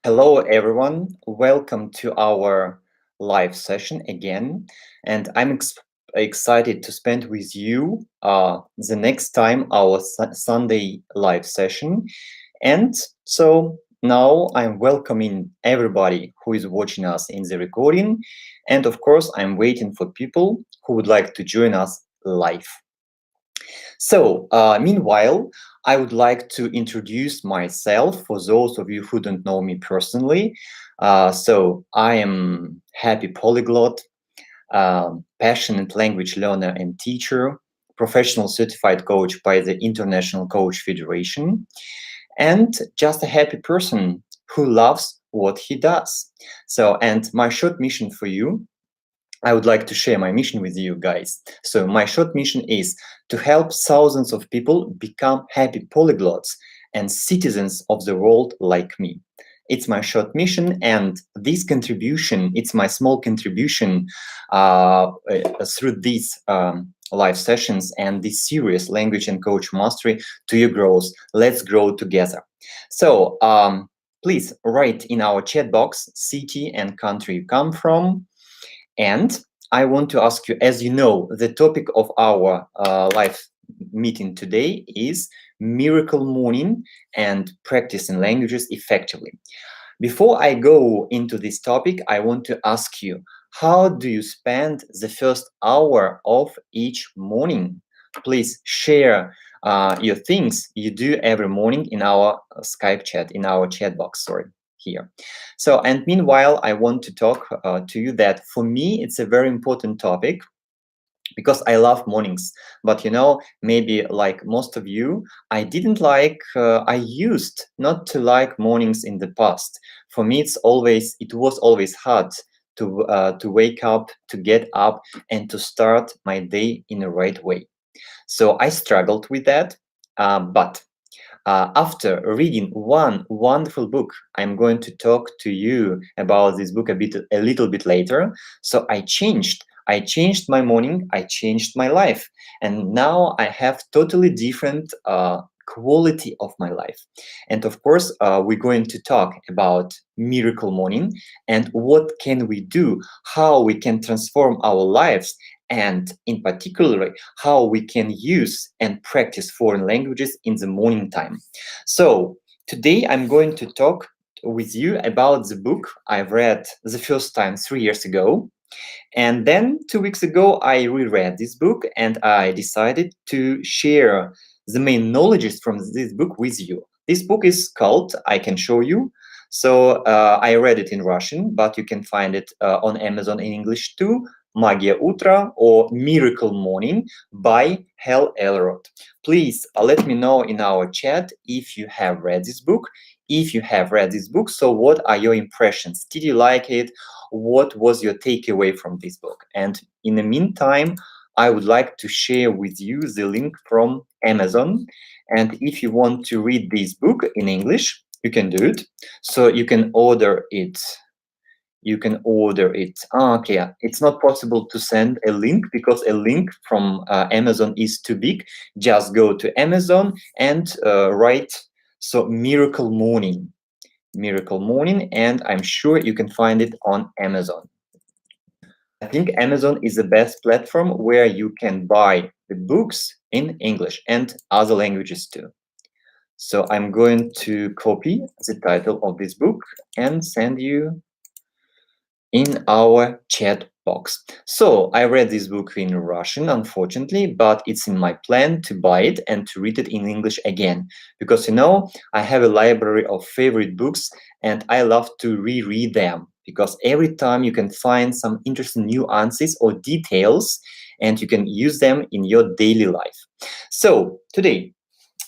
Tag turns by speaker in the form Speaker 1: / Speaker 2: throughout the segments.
Speaker 1: Hello, everyone. Welcome to our live session again. And I'm excited to spend with you the next time our Sunday live session. And so now I'm welcoming everybody who is watching us in the recording. And of course, I'm waiting for people who would like to join us live. So, meanwhile, I would like to introduce myself for those of you who don't know me personally. So, I am Happy Polyglot, passionate language learner and teacher, professional certified coach by the International Coach Federation, and just a happy person who loves what he does. So, and my short mission for you, I would like to share my mission with you guys. So my short mission is to help thousands of people become happy polyglots and citizens of the world like me. It's my short mission, and this contribution, it's my small contribution through these live sessions and this series, Language and Coach Mastery, to your growth. Let's grow together. So please write in our chat box city and country you come from. And I want to ask you, as you know, the topic of our live meeting today is Miracle Morning and Practicing Languages Effectively. Before I go into this topic, I want to ask you, how do you spend the first hour of each morning? Please share your things you do every morning in our Skype chat, in our chat box, here. So, and meanwhile, I want to talk to you that for me, it's a very important topic because I love mornings. But maybe like most of you, I didn't like, I used not to like mornings in the past. For me, it was always hard to wake up, to get up, and to start my day in the right way. So I struggled with that, but after reading one wonderful book, I'm going to talk to you about this book a little bit later. So I changed my morning, I changed my life, and now I have totally different quality of my life. And of course, we're going to talk about Miracle Morning and what can we do, how we can transform our lives, and in particular, how we can use and practice foreign languages in the morning time. So today I'm going to talk with you about the book I've read the first time 3 years ago. And then 2 weeks ago, I reread this book and I decided to share the main knowledges from this book with you. This book is called, I can show you. So I read it in Russian, but you can find it on Amazon in English too. Magia Utra or Miracle Morning by Hal Elrod. Please let me know in our chat if you have read this book. If you have read this book, so what are your impressions? Did you like it? What was your takeaway from this book? And in the meantime, I would like to share with you the link from Amazon. And if you want to read this book in English, you can do it. So you can order it. Okay, it's not possible to send a link because a link from Amazon is too big. Just go to Amazon and write Miracle Morning, and I'm sure you can find it on Amazon. I think Amazon is the best platform where you can buy the books in English and other languages too. So I'm going to copy the title of this book and send you in our chat box. So I read this book in Russian, unfortunately, but it's in my plan to buy it and to read it in English again. Because, I have a library of favorite books and I love to reread them. Because every time you can find some interesting nuances or details and you can use them in your daily life. So today,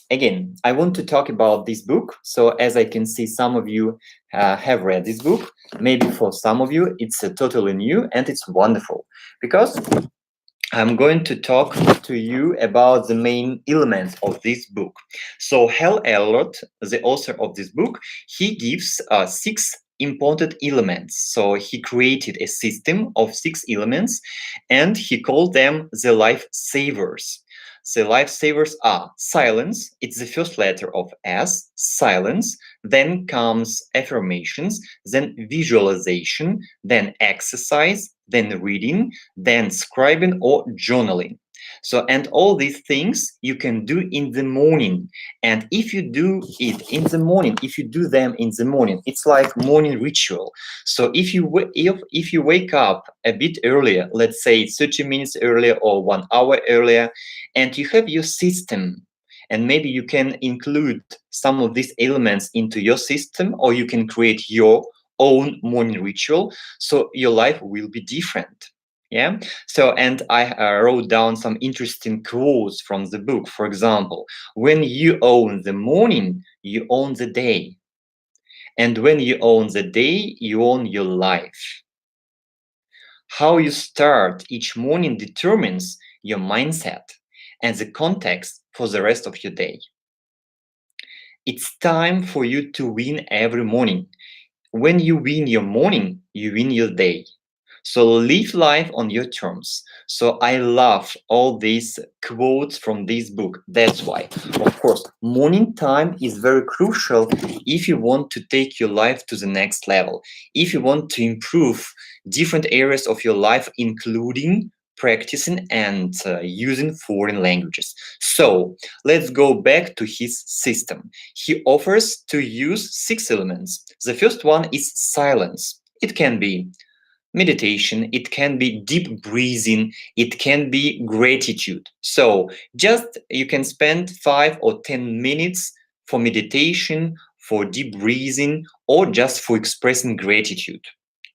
Speaker 1: again, I want to talk about this book. So as I can see, some of you have read this book. Maybe for some of you, it's totally new and it's wonderful because I'm going to talk to you about the main elements of this book. So Hal Elrod, the author of this book, he gives 6 important elements. So he created a system of 6 elements and he called them the life savers. The life savers are silence, it's the first letter of S, silence, then comes affirmations, then visualization, then exercise, then reading, then scribing or journaling. So, and all these things you can do in the morning. And if you do it in the morning, if you do them in the morning, it's like morning ritual. So if you wake up a bit earlier, let's say 30 minutes earlier or 1 hour earlier, and you have your system, and maybe you can include some of these elements into your system, or you can create your own morning ritual, so your life will be different. Yeah. So, and I wrote down some interesting quotes from the book. For example, when you own the morning, you own the day. And when you own the day, you own your life. How you start each morning determines your mindset and the context for the rest of your day. It's time for you to win every morning. When you win your morning, you win your day. So live life on your terms. So I love all these quotes from this book. That's why, of course, morning time is very crucial if you want to take your life to the next level, if you want to improve different areas of your life, including practicing and using foreign languages. So let's go back to his system. He offers to use 6 elements. The first one is silence. It can be meditation, it can be deep breathing, it can be gratitude. So just you can spend 5 or 10 minutes for meditation, for deep breathing, or just for expressing gratitude.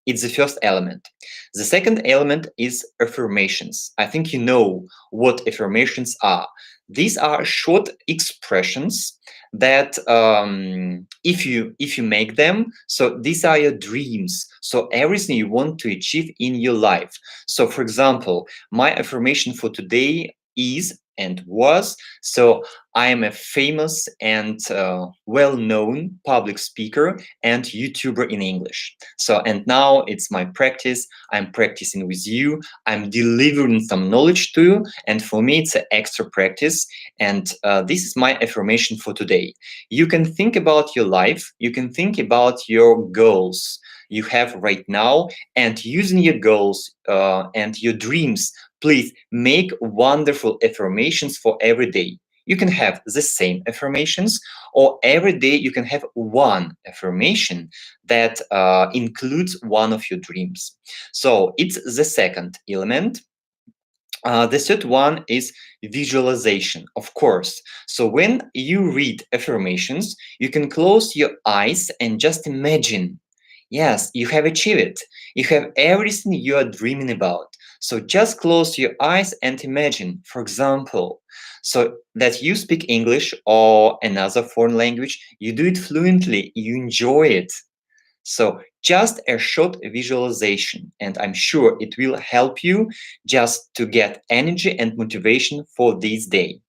Speaker 1: It's the first element. The second element is affirmations. I think you know what affirmations are. These are short expressions that if you make them, so these are your dreams, so everything you want to achieve in your life. So for example, my affirmation for today is and was, so I am a famous and well-known public speaker and YouTuber in English. So, and now it's my practice. I'm practicing with you. I'm delivering some knowledge to you. And for me, it's an extra practice. And this is my affirmation for today. You can think about your life. You can think about your goals you have right now, and using your goals and your dreams, please make wonderful affirmations for every day. You can have the same affirmations, or every day you can have one affirmation that includes one of your dreams. So it's the second element. The third one is visualization, of course. So when you read affirmations, you can close your eyes and just imagine. Yes, you have achieved it. You have everything you are dreaming about. So just close your eyes and imagine, for example, so that you speak English or another foreign language, you do it fluently, you enjoy it. So just a short visualization, and I'm sure it will help you just to get energy and motivation for this day.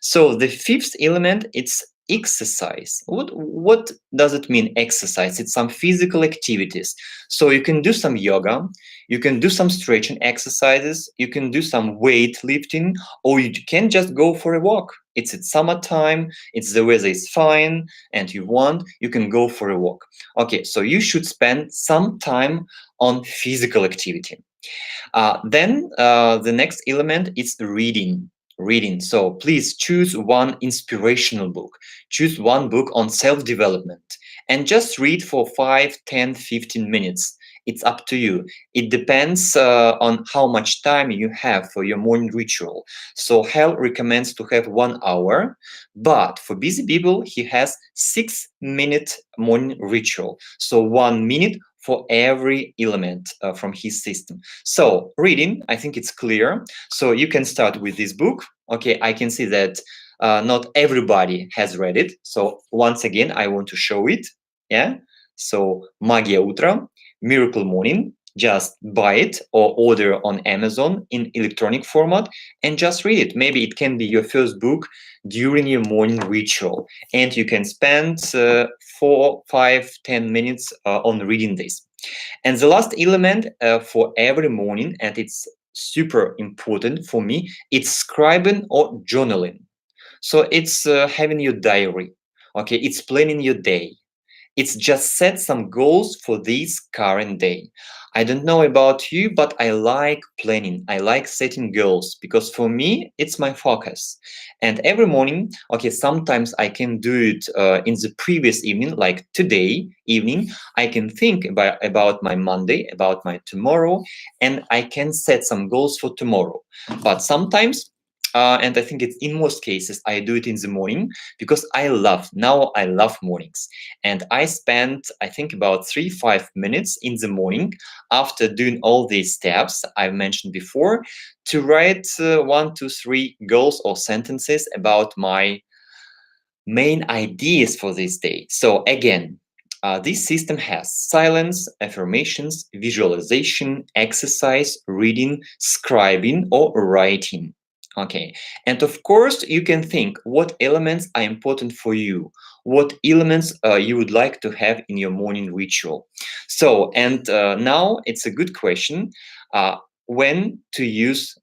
Speaker 1: So the fifth element, it's exercise. What does it mean, exercise? It's some physical activities. So you can do some yoga, you can do some stretching exercises, you can do some weight lifting, or you can just go for a walk. It's at summertime, it's the weather is fine, and you can go for a walk. Okay, so you should spend some time on physical activity. Then the next element is reading. Reading. So please choose one inspirational book. Choose one book on self-development and just read for 5, 10, 15 minutes. It's up to you. It depends on how much time you have for your morning ritual. So Hal recommends to have 1 hour, but for busy people, he has 6-minute morning ritual. So 1 minute for every element from his system. So reading, I think it's clear. So you can start with this book. Okay, I can see that not everybody has read it. So once again, I want to show it. Yeah. So Magia Утра, Miracle Morning. Just buy it or order on Amazon in electronic format and just read it. Maybe it can be your first book during your morning ritual, and you can spend 4, 5, 10 minutes on reading this. And the last element for every morning, and it's super important for me, it's scribing or journaling. So it's having your diary. Okay, it's planning your day. It's just set some goals for this current day. I don't know about you, but I like planning. I like setting goals because for me, it's my focus. And every morning, okay, sometimes I can do it in the previous evening, like today evening. I can think about my Monday, about my tomorrow, and I can set some goals for tomorrow. But sometimes, and I think it's in most cases, I do it in the morning because I love mornings. And I spent, I think, about 3, 5 minutes in the morning after doing all these steps I mentioned before to write 1, 2, 3 goals or sentences about my main ideas for this day. So again, this system has silence, affirmations, visualization, exercise, reading, scribing, or writing. Okay, and of course, you can think what elements are important for you, what elements you would like to have in your morning ritual. So, and now it's a good question uh, when to use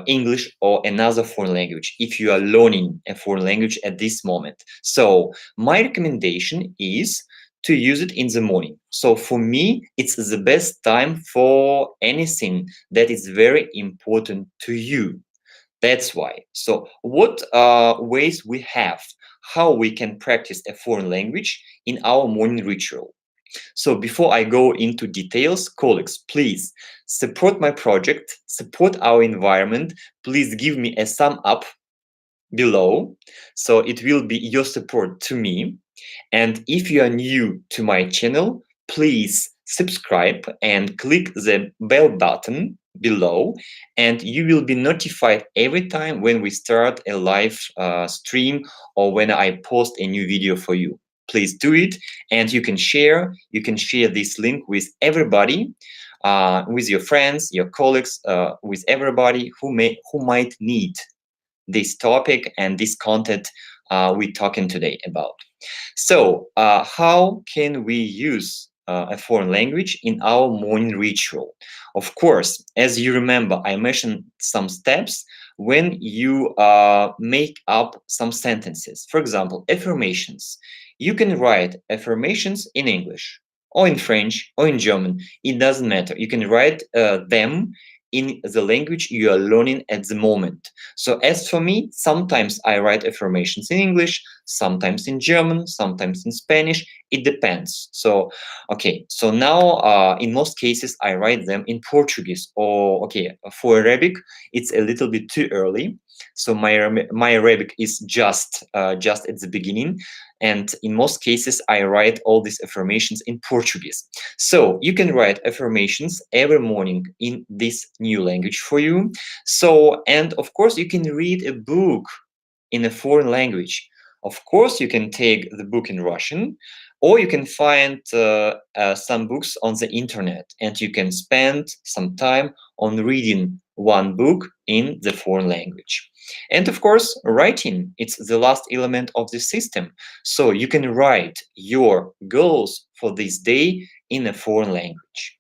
Speaker 1: English or another foreign language if you are learning a foreign language at this moment. So, my recommendation is to use it in the morning. So, for me, it's the best time for anything that is very important to you. That's why. So, what ways we have how we can practice a foreign language in our morning ritual? So before I go into details, colleagues, please support my project, support our environment. Please give me a thumb up below. So it will be your support to me. And if you are new to my channel, please subscribe and click the bell button below, and you will be notified every time when we start a live stream or when I post a new video for you. Please do it, and you can share this link with everybody, with your friends, your colleagues, with everybody who might need this topic and this content we're talking today about. So, how can we use a foreign language in our morning ritual? Of course, as you remember, I mentioned some steps when you make up some sentences. For example, affirmations. You can write affirmations in English or in French or in German. It doesn't matter. You can write them in the language you are learning at the moment. So as for me, sometimes I write affirmations in English, sometimes in German, sometimes in Spanish. It depends. So, okay. So now, in most cases, I write them in Portuguese. Or okay, for Arabic, it's a little bit too early. So my Arabic is just at the beginning, and in most cases, I write all these affirmations in Portuguese. So you can write affirmations every morning in this new language for you. So, and of course, you can read a book in a foreign language. Of course, you can take the book in Russian, or you can find some books on the internet, and you can spend some time on reading one book in the foreign language. And of course, writing, it's the last element of the system. So you can write your goals for this day in a foreign language.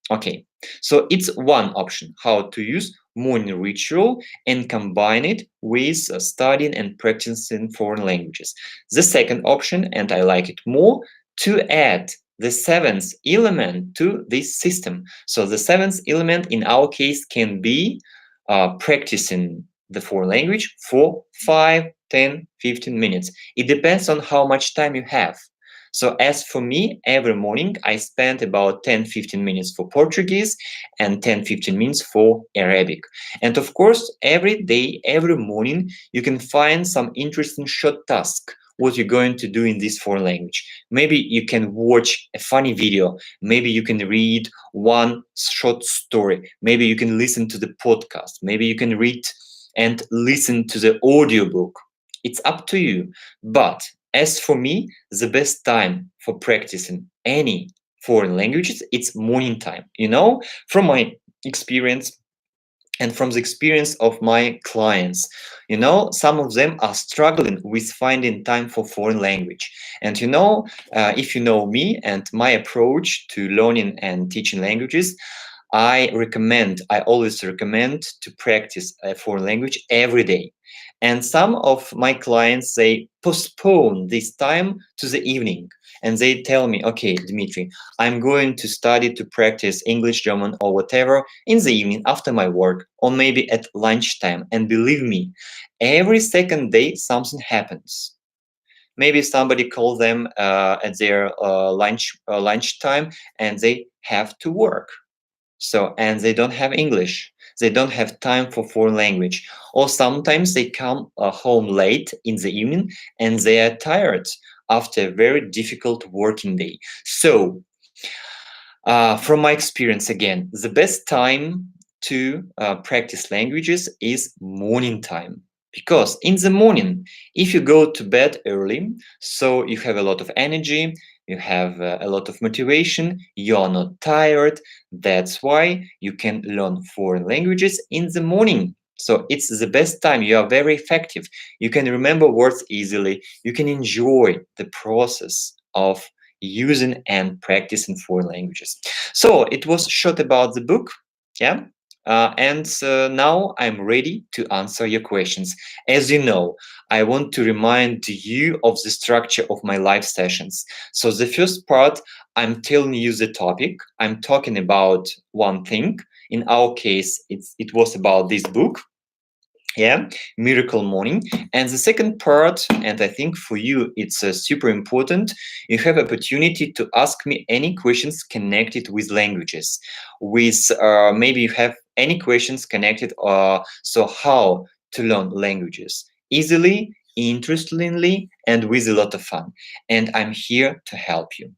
Speaker 1: Okay, so it's one option how to use morning ritual and combine it with studying and practicing foreign languages. The second option, and I like it more, to add the seventh element to this system. So the seventh element in our case can be practicing the foreign language for 5, 10, 15 minutes. It depends on how much time you have. So as for me, every morning I spend about 10, 15 minutes for Portuguese and 10, 15 minutes for Arabic. And of course, every day, every morning, you can find some interesting short task what you're going to do in this foreign language. Maybe you can watch a funny video. Maybe you can read one short story. Maybe you can listen to the podcast. Maybe you can read and listen to the audiobook. It's up to you. But as for me, the best time for practicing any foreign languages, it's morning time. You know, from my experience and from the experience of my clients, you know, some of them are struggling with finding time for foreign language. And you know, if you know me and my approach to learning and teaching languages, I always recommend to practice a foreign language every day. And some of my clients, they postpone this time to the evening, and they tell me, okay, Dmitry, I'm going to study to practice English, German, or whatever in the evening after my work, or maybe at lunchtime. And believe me, every second day something happens. Maybe somebody calls them at their lunchtime, and they have to work. So, and they don't have English. They don't have time for foreign language. Or sometimes they come home late in the evening and they are tired after a very difficult working day. So, from my experience, again, the best time to practice languages is morning time. Because in the morning, if you go to bed early, so you have a lot of energy, you have a lot of motivation, you are not tired. That's why you can learn foreign languages in the morning. So it's the best time. You are very effective. You can remember words easily. You can enjoy the process of using and practicing foreign languages. So it was short about the book, yeah. And now I'm ready to answer your questions. As you know, I want to remind you of the structure of my live sessions. So the first part, I'm telling you the topic. I'm talking about one thing. In our case, it was about this book, yeah, Miracle Morning. And the second part, and I think for you it's super important, you have opportunity to ask me any questions connected with languages, with maybe you have any questions connected so how to learn languages easily, interestingly, and with a lot of fun. And I'm here to help you.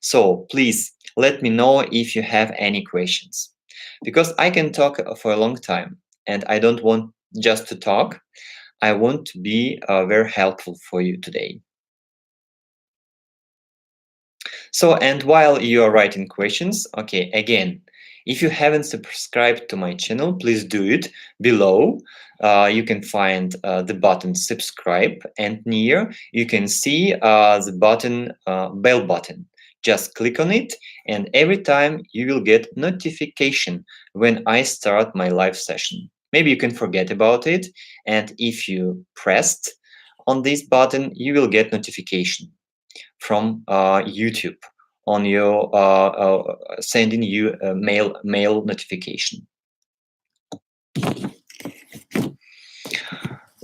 Speaker 1: So please let me know if you have any questions, because I can talk for a long time and I don't want just to talk. I want to be very helpful for you today. So, and while you are writing questions, okay, again, if you haven't subscribed to my channel, please do it. Below, you can find the button subscribe, and near you can see the button, bell button. Just click on it, and every time you will get notification when I start my live session. Maybe you can forget about it, and if you pressed on this button, you will get notification from YouTube on your sending you a mail notification.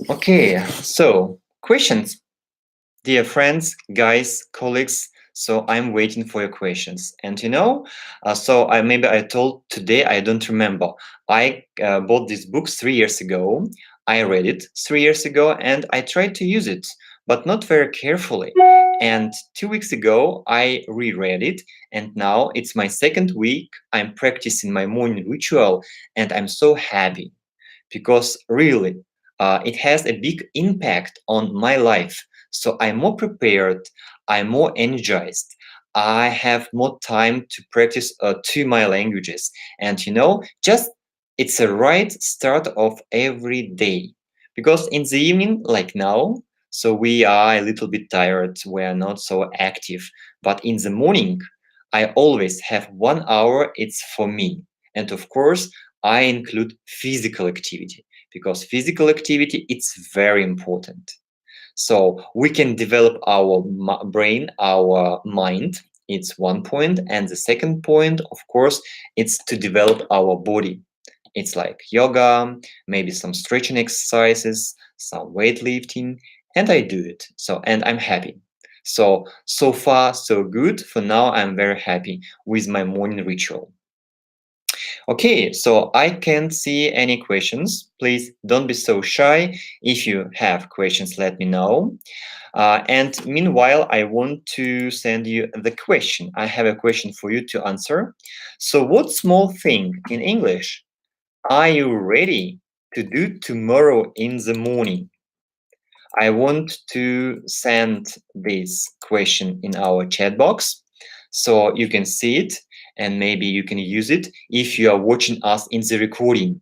Speaker 1: Okay, so questions, dear friends, guys, colleagues. So I'm waiting for your questions. And you know, so I told today, I don't remember. I bought this book 3 years ago. I read it 3 years ago, and I tried to use it, but not very carefully. And 2 weeks ago, I reread it, and now it's my second week. I'm practicing my morning ritual, and I'm so happy because really, it has a big impact on my life. So I'm more prepared, I'm more energized. I have more time to practice two my languages. And you know, just it's a right start of every day. Because in the evening, like now, so we are a little bit tired, we are not so active. But in the morning, I always have 1 hour, it's for me. And of course, I include physical activity because physical activity it's very important. So we can develop our brain, our mind. It's one point, and the second point, of course, it's to develop our body. It's like yoga, maybe some stretching exercises, some weightlifting, and I do it. So and I'm happy. So far so good. For now, I'm very happy with my morning ritual. Okay, so I can't see any questions. Please don't be so shy. If you have questions, let me know. And meanwhile, I want to send you the question. I have a question for you to answer. So, what small thing in English are you ready to do tomorrow in the morning? I want to send this question in our chat box. so you can see it and maybe you can use it if you are watching us in the recording.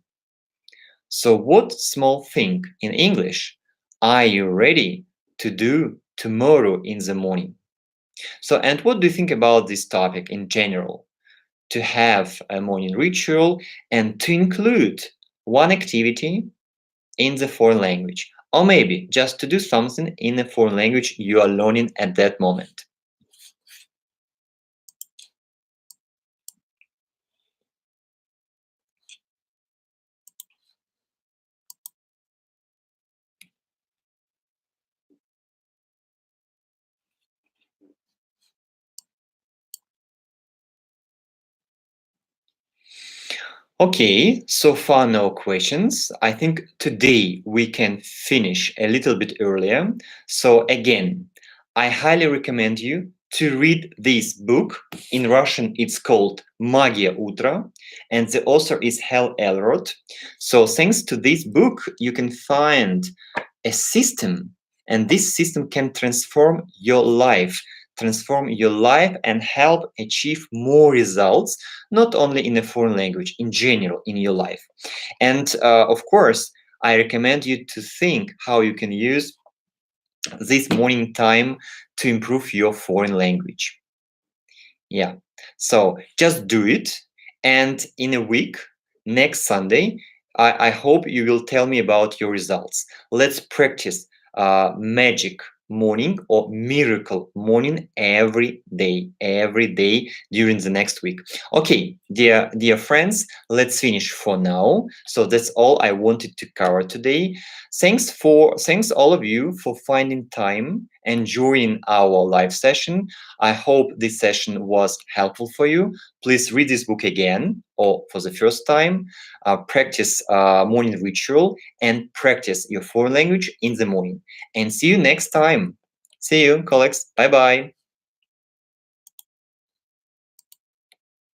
Speaker 1: So what small thing in English are you ready to do tomorrow in the morning? So, and what do you think about this topic in general? To have a morning ritual and to include one activity in the foreign language, or maybe just to do something in a foreign language you are learning at that moment. Okay, so far no questions. I think today we can finish a little bit earlier. So again, I highly recommend you to read this book. In Russian, it's called Magia Utra, and the author is Hal Elrod. So thanks to this book, you can find a system, and this system can transform your life and help achieve more results, not only in a foreign language, in general in your life. And of course, I recommend you to think how you can use this morning time to improve your foreign language. Yeah, so just do it, and in a week, next Sunday, I hope you will tell me about your results. Let's practice magic morning or miracle morning every day during the next week. Okay, dear friends, let's finish for now. So that's all I wanted to cover today. Thanks all of you for finding time and joining our live session. I hope this session was helpful for you. Please read this book again or for the first time. Practice morning ritual and practice your foreign language in the morning. And see you next time. See you, colleagues. Bye bye.